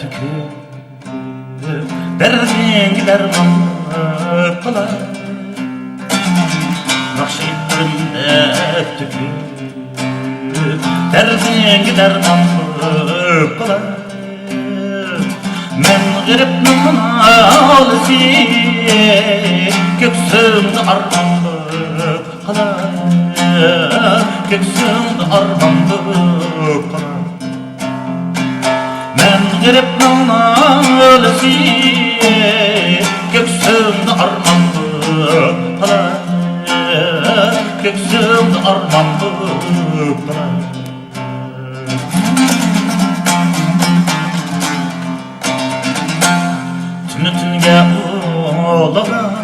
tükür derdin dermanı kılar Nakşitlerimde tükür derdin dermanı kılar Men gırıpnın ağlısı Göksümde armanlık kılar Göksümde armanlık kılar Men gırıpnın ağlısı Göksümde armanlık kılar Göksümde armanlık kılar Tünütünge oğlanım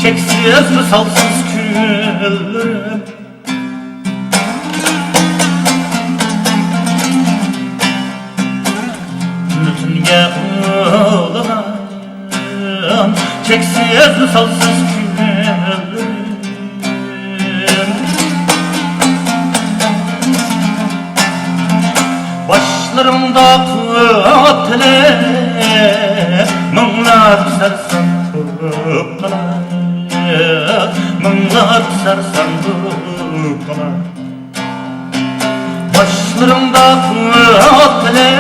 Çeksiz misalsız küllerim Tünütünge oğlanım Çeksiz misalsız küllerim Başlarımda kutile Mınlar sarsandık kalar Mınlar sarsandık kalar Başlarımda kutile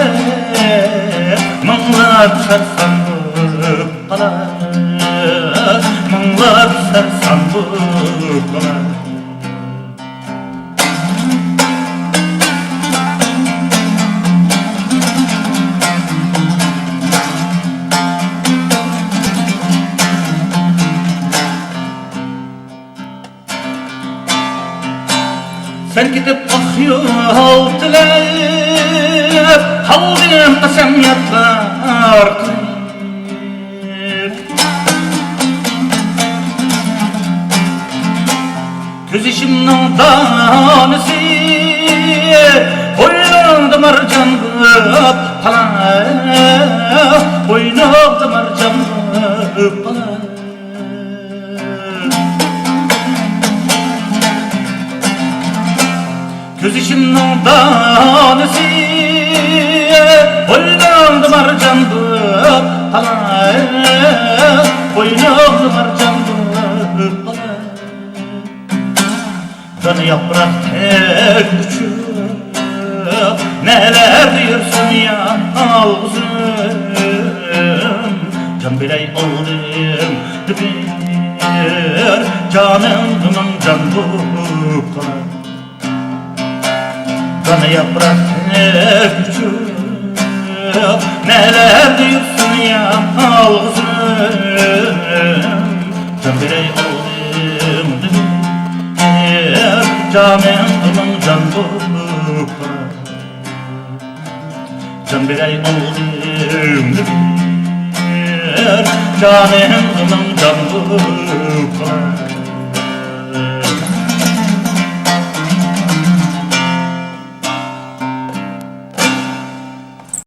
Mınlar sarsandık kalar Mınlar sarsandık kalar Sen gidip akıyor dilep Kalbim kasemiyatlar kıyıp Göz işimden tanesi Boynumda marcan kılıp kalar Boynumda marcan kılıp kalar Göz işimden tanesi Boynumda marcandı kalar Boynumda marcandı kalar Kanı yaprak tek uçup Neler diyorsun ya ağzım Can biley oldum bir Canımın can bu kalar Kanı yaprak küçük Neler diyorsun ya ağzım Can birey oldum Canımın can bu Can birey oldum Canımın can bu